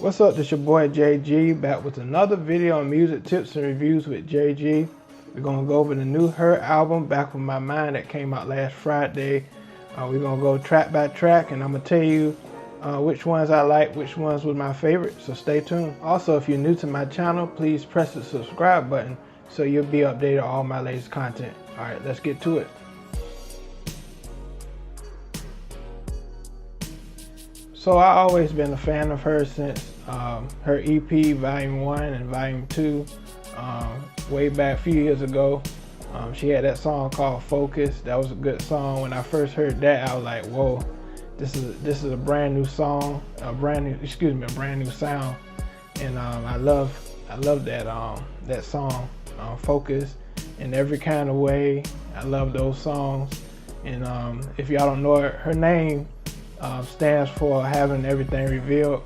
What's up, this your boy JG, back with another video on music tips and reviews with JG. We're gonna go over the new H.E.R album, Back With My Mind, that came out last Friday. We're gonna go track by track, and I'm gonna tell you which ones I like, which ones were my favorite, so stay tuned. Also, if you're new to my channel, please press the subscribe button so you'll be updated on all my latest content. Alright, let's get to it. So I've always been a fan of her since her EP Volume 1 and Volume 2, way back a few years ago. She had that song called Focus. That was a good song. When I first heard that, I was like, whoa, this is a brand new song, a brand new sound. And I love that song, Focus, in every kind of way. I love those songs. And if y'all don't know her name stands for Having Everything Revealed,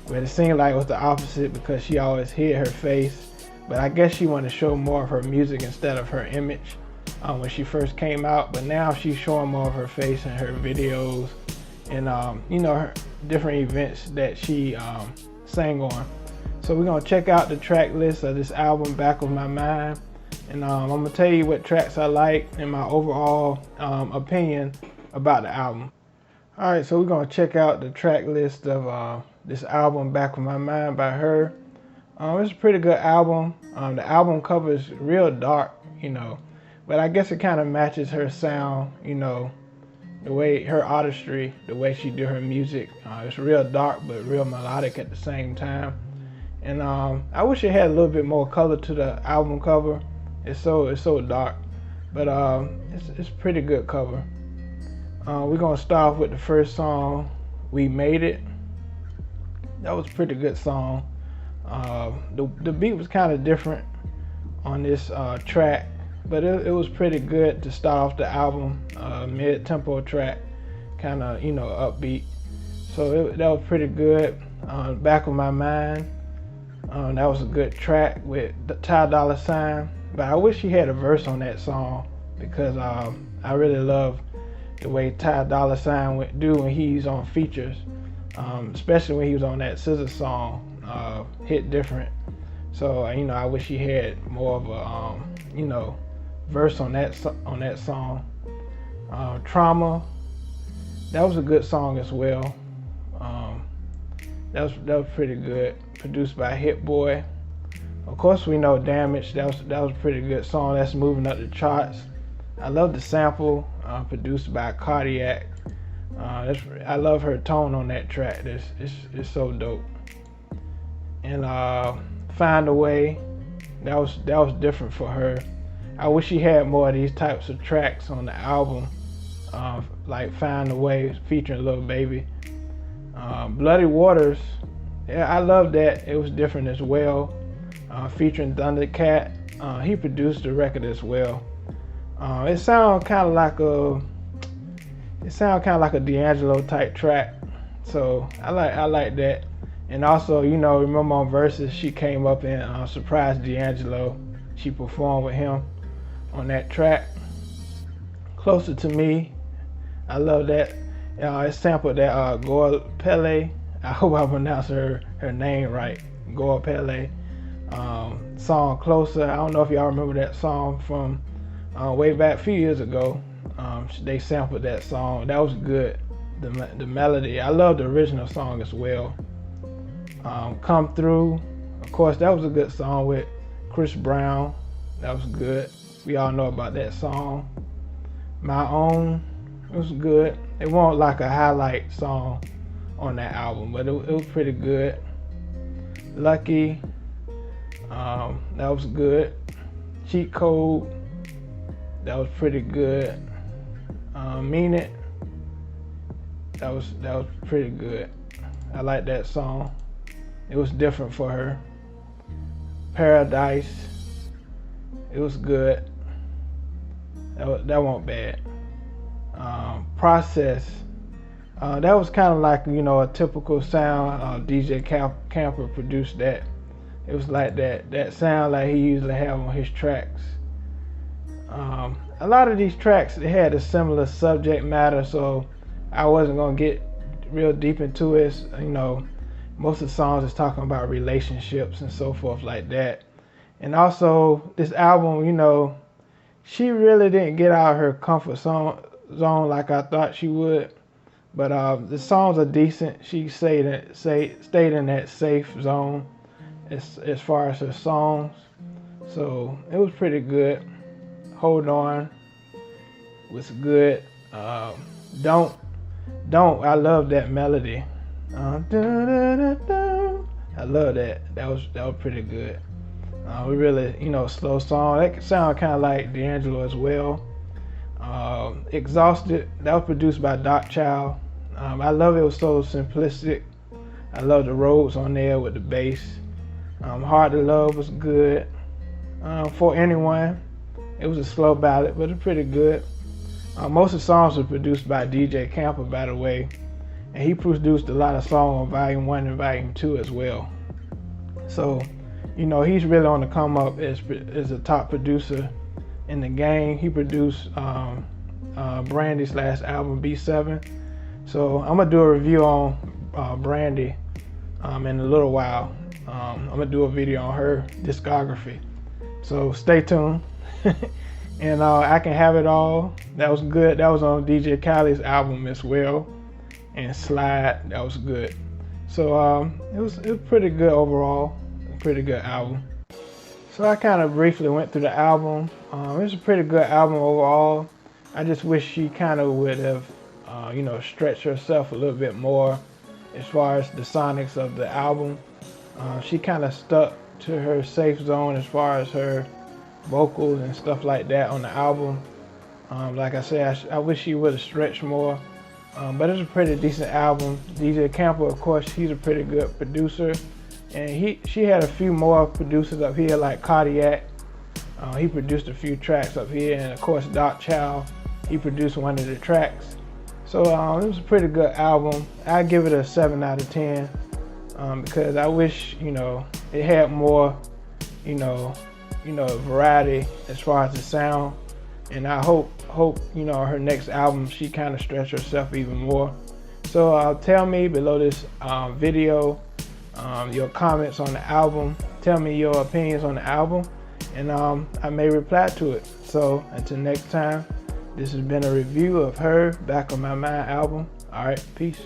but it seemed like it was the opposite because she always hid her face. But I guess she wanted to show more of her music instead of her image when she first came out. But now she's showing more of her face in her videos and her different events that she sang on. So we're gonna check out the track list of this album, Back With My Mind, and I'm gonna tell you what tracks I like and my overall opinion about the album. Alright, so we're going to check out the track list of this album, Back With My Mind by H.E.R. It's a pretty good album. The album cover is real dark, but I guess it kind of matches her sound, the way her artistry, the way she do her music. It's real dark but real melodic at the same time. And I wish it had a little bit more color to the album cover. It's so dark, but it's a pretty good cover. We're gonna start off with the first song, We Made It. That was a pretty good song. The beat was kind of different on this track, but it was pretty good to start off the album. Mid-tempo track, kind of upbeat. So that was pretty good. Back With My Mind. That was a good track with the H.E.R. But I wish he had a verse on that song because I really love the way H.E.R. would do when he's on features, especially when he was on that SZA song, Hit Different. So I wish he had more of a verse on that song. Trauma, that was a good song as well. That was pretty good, produced by Hit Boy. Of course, we know Damage. That was a pretty good song. That's moving up the charts. I love the sample, produced by Cardiac. I love her tone on that track. It's so dope. And Find a Way, that was different for her. I wish she had more of these types of tracks on the album, like Find a Way featuring Lil Baby. Bloody Waters, yeah, I love that. It was different as well. Featuring Thundercat. He produced the record as well. It sounds kind of like a D'Angelo type track, so I like that. And also, remember on Versus, she came up and surprised D'Angelo. She performed with him on that track. Closer to Me, I love that. It sampled that Goa Pele. I hope I pronounced her name right. Goa Pele. Song Closer. I don't know if y'all remember that song from way back a few years ago. They sampled that song. That was good. The melody. I love the original song as well. Come Through. Of course, that was a good song with Chris Brown. That was good. We all know about that song. My Own. It was good. It wasn't like a highlight song on that album, but it was pretty good. Lucky. That was good. Cheat Code. That was pretty good. Mean It. That was pretty good. I like that song. It was different for her. Paradise. It was good. That wasn't bad. Process. That was kind of like a typical sound. DJ Camper produced that. It was like that sound like he usually have on his tracks. A lot of these tracks, they had a similar subject matter, so I wasn't gonna get real deep into it. most of the songs is talking about relationships and so forth like that. And also this album, you know, she really didn't get out of her comfort zone like I thought she would. But the songs are decent. She stayed in that safe zone as far as her songs. So it was pretty good. Hold On was good. Don't. I love that melody. I love that. That was pretty good. We really, you know, slow song. That sound kind of like D'Angelo as well. Exhausted. That was produced by Doc Child. I love it was so simplistic. I love the Rhodes on there with the bass. Hard to Love was good. For Anyone, it was a slow ballad, but it's pretty good. Most of the songs were produced by DJ Camper, by the way, and he produced a lot of songs on Volume 1 and Volume 2 as well. So, you know, he's really on the come up as a top producer in the game. He produced Brandy's last album, B7. So I'm gonna do a review on Brandy in a little while. I'm gonna do a video on her discography. So stay tuned. And I Can Have It All. That was good. That was on DJ Khaled's album as well. And Slide. That was good. So it was pretty good overall. Pretty good album. So I kind of briefly went through the album. It was a pretty good album overall. I just wish she kind of would have, you know, stretched herself a little bit more as far as the sonics of the album. She kind of stuck to her safe zone as far as her vocals and stuff like that on the album. Like I said, I wish she would have stretched more. But it's a pretty decent album. DJ Camper, of course, he's a pretty good producer. And she had a few more producers up here like Cardiac. He produced a few tracks up here. And of course, Doc Child, he produced one of the tracks. So it was a pretty good album. I give it a 7 out of 10 because I wish, you know, it had more, you know, variety as far as the sound. And I hope, you know, her next album, she kind of stretched herself even more. So tell me below this video your comments on the album. Tell me your opinions on the album, and I may reply to it. So until next time, this has been a review of H.E.R. Back on My Mind album. All right, peace.